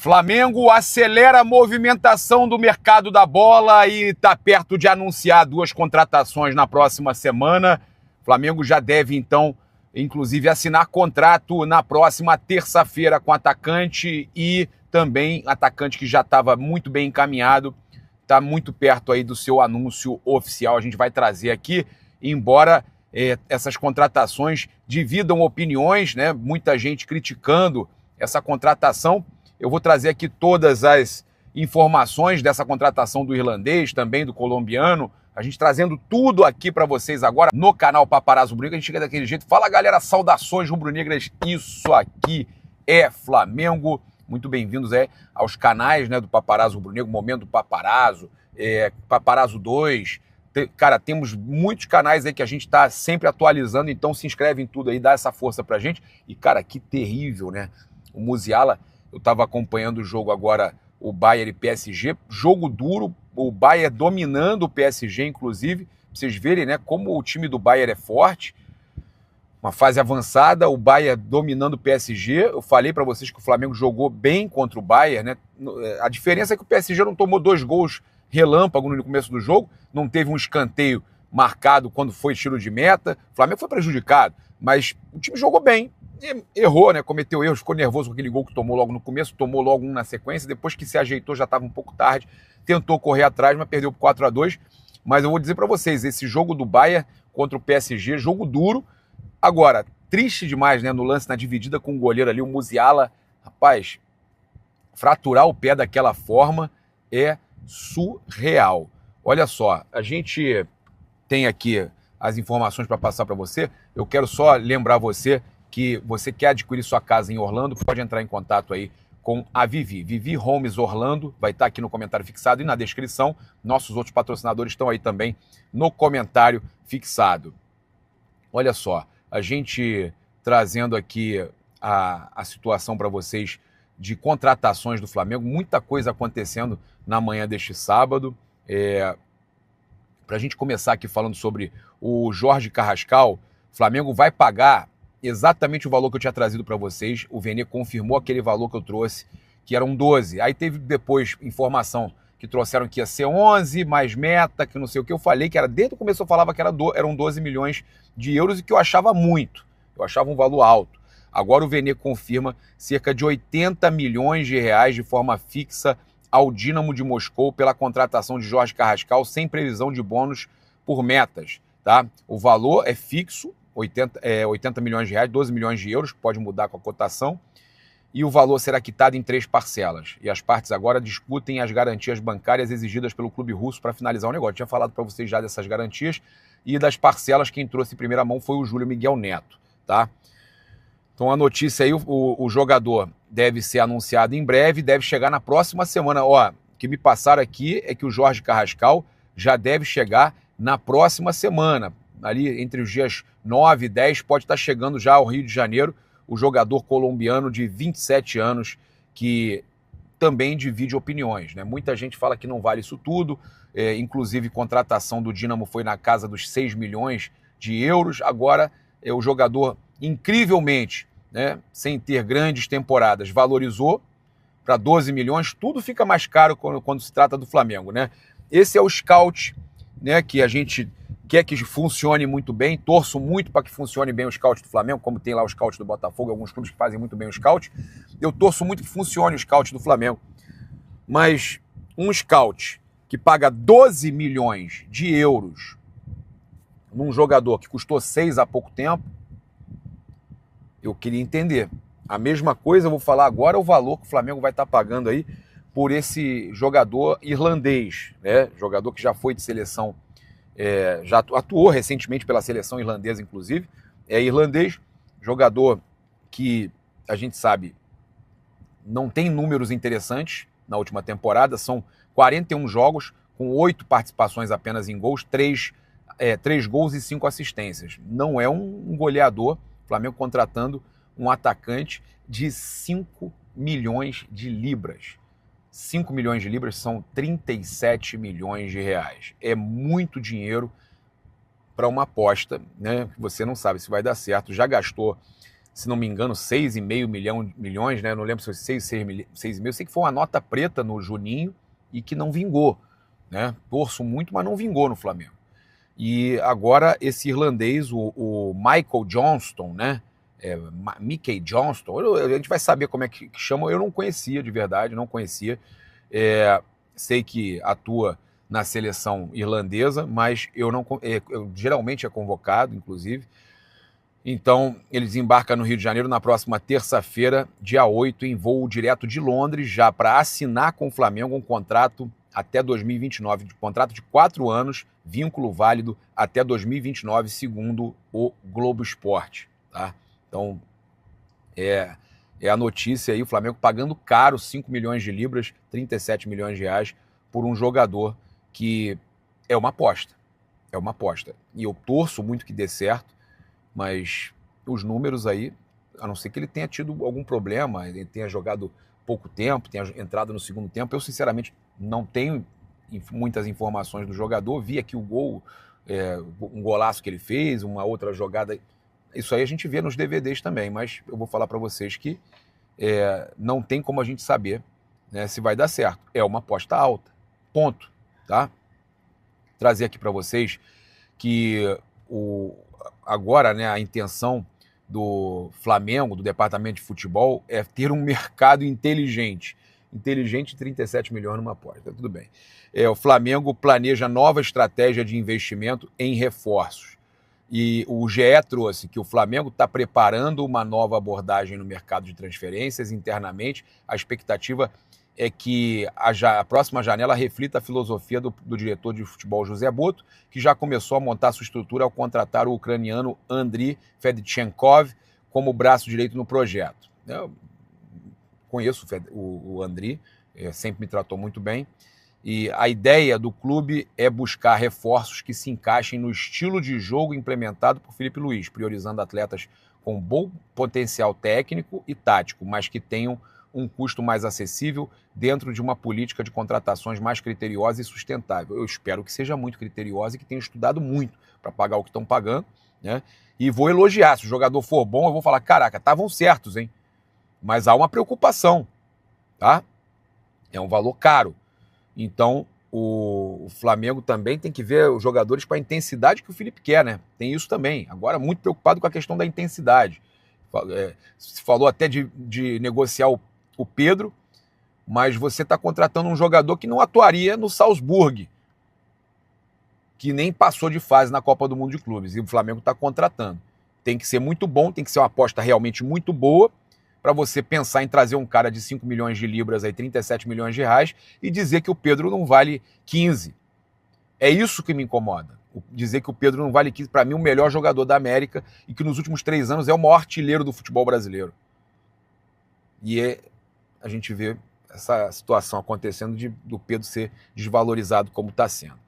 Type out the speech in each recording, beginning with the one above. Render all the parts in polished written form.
Flamengo acelera a movimentação do mercado da bola e está perto de anunciar 2 contratações na próxima semana. Flamengo já deve, então, inclusive, assinar contrato na próxima terça-feira com atacante e também atacante que já estava muito bem encaminhado, está muito perto aí do seu anúncio oficial. A gente vai trazer aqui, embora essas contratações dividam opiniões, né? Muita gente criticando essa contratação. Eu vou trazer aqui todas as informações dessa contratação do irlandês, também do colombiano, a gente trazendo tudo aqui para vocês agora no canal Paparazzo Rubro-Negro. A gente chega daquele jeito. Fala, galera, saudações rubro-negras, isso aqui é Flamengo. Muito bem-vindos aos canais, né, do Paparazzo Rubro-Negro, Momento Paparazzo, Paparazzo 2. Cara, temos muitos canais aí que a gente está sempre atualizando, então se inscreve em tudo aí, dá essa força pra gente. E, cara, que terrível, né? O Musiala, eu estava acompanhando o jogo agora, o Bayern e PSG, jogo duro, o Bayern dominando o PSG, inclusive, pra vocês verem, né, como o time do Bayern é forte, uma fase avançada, o Bayern dominando o PSG. Eu falei para vocês que o Flamengo jogou bem contra o Bayern, né? A diferença é que o PSG não tomou 2 gols relâmpago no começo do jogo, não teve um escanteio marcado quando foi tiro de meta, o Flamengo foi prejudicado, mas o time jogou bem, errou, né? Cometeu erros, ficou nervoso com aquele gol que tomou logo no começo, tomou logo um na sequência, depois que se ajeitou já estava um pouco tarde, tentou correr atrás, mas perdeu por 4-2. Mas eu vou dizer para vocês, esse jogo do Bayern contra o PSG, jogo duro. Agora, triste demais, né? No lance na dividida com o goleiro ali, o Musiala, rapaz, fraturar o pé daquela forma é surreal. Olha só, a gente tem aqui as informações para passar para você. Eu quero só lembrar você que você quer adquirir sua casa em Orlando, pode entrar em contato aí com a Vivi. Vivi Homes Orlando, vai estar aqui no comentário fixado e na descrição. Nossos outros patrocinadores estão aí também no comentário fixado. Olha só, a gente trazendo aqui a situação para vocês de contratações do Flamengo, muita coisa acontecendo na manhã deste sábado. Para a gente começar aqui falando sobre o Jorge Carrascal, o Flamengo vai pagar exatamente o valor que eu tinha trazido para vocês. O Vene confirmou aquele valor que eu trouxe, que eram 12. Aí teve depois informação que trouxeram que ia ser 11, mais meta, que não sei o que. Eu falei que era, desde o começo eu falava que eram 12 milhões de euros e que eu achava muito. Eu achava um valor alto. Agora o Vene confirma cerca de 80 milhões de reais de forma fixa ao Dínamo de Moscou pela contratação de Jorge Carrascal, sem previsão de bônus por metas. Tá? O valor é fixo, 80 milhões de reais, 12 milhões de euros, pode mudar com a cotação, e o valor será quitado em 3 parcelas. E as partes agora discutem as garantias bancárias exigidas pelo clube russo para finalizar o negócio. Eu tinha falado para vocês já dessas garantias e das parcelas. Quem trouxe em primeira mão foi o Júlio Miguel Neto. Tá? Então a notícia aí, o jogador deve ser anunciado em breve, deve chegar na próxima semana. Ó, o que me passaram aqui é que o Jorge Carrascal já deve chegar na próxima semana. Ali entre os dias 9 e 10 pode estar chegando já ao Rio de Janeiro o jogador colombiano de 27 anos que também divide opiniões, né? Muita gente fala que não vale isso tudo, inclusive contratação do Dínamo foi na casa dos 6 milhões de euros, agora o jogador incrivelmente, né, sem ter grandes temporadas, valorizou para 12 milhões, tudo fica mais caro quando se trata do Flamengo, né? Esse é o scout, né, que a gente quer que funcione muito bem, torço muito para que funcione bem o scout do Flamengo, como tem lá o scout do Botafogo, alguns clubes que fazem muito bem o scout. Eu torço muito que funcione o scout do Flamengo. Mas um scout que paga 12 milhões de euros num jogador que custou 6 há pouco tempo, eu queria entender. A mesma coisa eu vou falar agora, o valor que o Flamengo vai estar pagando aí por esse jogador irlandês, né? Jogador que já foi de seleção, já atuou recentemente pela seleção irlandesa, inclusive, é irlandês, jogador que a gente sabe não tem números interessantes na última temporada, são 41 jogos, com 8 participações apenas em gols, 3 gols e 5 assistências. Não é um goleador, o Flamengo contratando um atacante de 5 milhões de libras. 5 milhões de libras são 37 milhões de reais. É muito dinheiro para uma aposta, né? Que você não sabe se vai dar certo. Já gastou se não me engano, 6,5 milhões, né? Não lembro se foi 6,5. Eu sei que foi uma nota preta no Juninho e que não vingou, né? Torço muito, mas não vingou no Flamengo. E agora esse irlandês, o Michael Johnston, né? Mickey Johnston, a gente vai saber como é que chama. Eu não conhecia de verdade, não conhecia. Sei que atua na seleção irlandesa, mas eu geralmente é convocado, inclusive. Então, ele desembarca no Rio de Janeiro na próxima terça-feira, dia 8, em voo direto de Londres, já para assinar com o Flamengo um contrato até 2029, contrato de 4 anos, vínculo válido até 2029, segundo o Globo Esporte. Tá? Então, é a notícia aí, o Flamengo pagando caro, 5 milhões de libras, 37 milhões de reais, por um jogador que é uma aposta. É uma aposta. E eu torço muito que dê certo, mas os números aí, a não ser que ele tenha tido algum problema, ele tenha jogado pouco tempo, tenha entrado no segundo tempo, eu sinceramente não tenho muitas informações do jogador, vi aqui o gol, um golaço que ele fez, uma outra jogada, isso aí a gente vê nos DVDs também, mas eu vou falar para vocês que não tem como a gente saber, né, se vai dar certo, é uma aposta alta, ponto, tá? Trazer aqui para vocês que agora, né, a intenção do Flamengo, do departamento de futebol, é ter um mercado inteligente. Inteligente, 37 milhões numa aposta, tudo bem. O Flamengo planeja nova estratégia de investimento em reforços. E o GE trouxe que o Flamengo está preparando uma nova abordagem no mercado de transferências internamente. A expectativa é que a próxima janela reflita a filosofia do diretor de futebol José Boto, que já começou a montar sua estrutura ao contratar o ucraniano Andriy Fedchenkov como braço direito no projeto. Eu conheço o Andriy, sempre me tratou muito bem, e a ideia do clube é buscar reforços que se encaixem no estilo de jogo implementado por Felipe Luiz, priorizando atletas com bom potencial técnico e tático, mas que tenham um custo mais acessível dentro de uma política de contratações mais criteriosa e sustentável. Eu espero que seja muito criteriosa e que tenha estudado muito para pagar o que estão pagando, né? E vou elogiar. Se o jogador for bom, eu vou falar, caraca, estavam certos, hein? Mas há uma preocupação, tá? É um valor caro. Então, o Flamengo também tem que ver os jogadores com a intensidade que o Felipe quer, né? Tem isso também. Agora, muito preocupado com a questão da intensidade. Se falou até de negociar o Pedro, mas você está contratando um jogador que não atuaria no Salzburg, que nem passou de fase na Copa do Mundo de Clubes, e o Flamengo está contratando. Tem que ser muito bom, tem que ser uma aposta realmente muito boa, para você pensar em trazer um cara de 5 milhões de libras, aí, 37 milhões de reais, e dizer que o Pedro não vale 15. É isso que me incomoda. Dizer que o Pedro não vale 15, para mim, o melhor jogador da América, e que nos últimos 3 anos é o maior artilheiro do futebol brasileiro. E a gente vê essa situação acontecendo do Pedro ser desvalorizado como está sendo.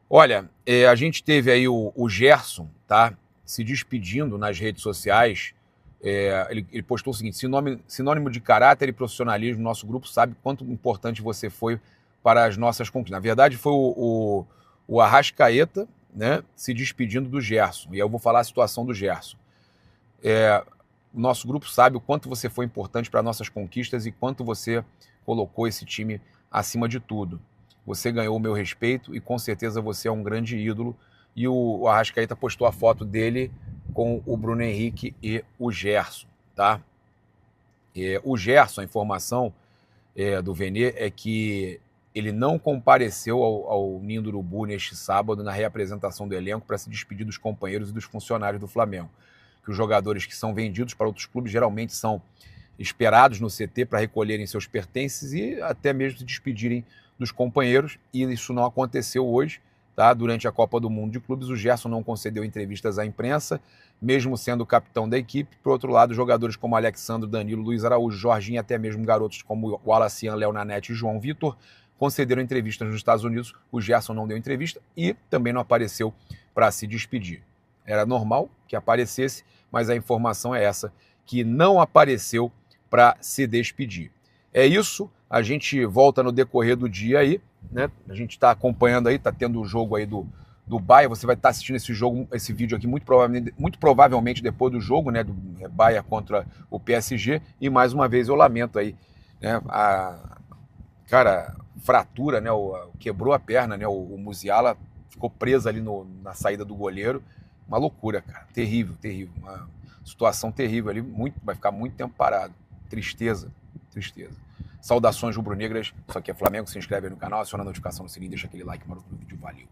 Olha, a gente teve aí o Gerson, tá, se despedindo nas redes sociais. Ele postou o seguinte: sinônimo de caráter e profissionalismo, nosso grupo sabe quanto importante você foi para as nossas conquistas. Na verdade, foi o Arrascaeta, né, se despedindo do Gerson. E aí eu vou falar a situação do Gerson. O nosso grupo sabe o quanto você foi importante para nossas conquistas e quanto você colocou esse time acima de tudo. Você ganhou o meu respeito e com certeza você é um grande ídolo. E o Arrascaeta postou a foto dele com o Bruno Henrique e o Gerson, tá? O Gerson, a informação do Vene é que ele não compareceu ao Ninho do Urubu neste sábado na reapresentação do elenco para se despedir dos companheiros e dos funcionários do Flamengo. Que os jogadores que são vendidos para outros clubes geralmente são esperados no CT para recolherem seus pertences e até mesmo se despedirem dos companheiros, e isso não aconteceu hoje, tá? Durante a Copa do Mundo de Clubes, o Gerson não concedeu entrevistas à imprensa, mesmo sendo o capitão da equipe. Por outro lado, jogadores como Alexandre, Danilo, Luiz Araújo, Jorginho e até mesmo garotos como o Wallace, Léo Nanete e João Vitor concederam entrevistas nos Estados Unidos. O Gerson não deu entrevista e também não apareceu para se despedir. Era normal que aparecesse, mas a informação é essa, que não apareceu para se despedir. É isso, a gente volta no decorrer do dia aí, né? A gente está acompanhando aí, está tendo o jogo aí do do Bayern. Você vai estar assistindo esse vídeo aqui muito provavelmente depois do jogo, né, do Bayern contra o PSG. E mais uma vez eu lamento aí, né, cara, fratura, né, quebrou a perna, né, o Musiala ficou preso ali na saída do goleiro. Uma loucura, cara, terrível, terrível, uma situação terrível ali, vai ficar muito tempo parado. Tristeza, tristeza. Saudações rubro-negras, isso aqui é Flamengo, se inscreve aí no canal, aciona a notificação no sininho, deixa aquele like maroto no vídeo, valeu.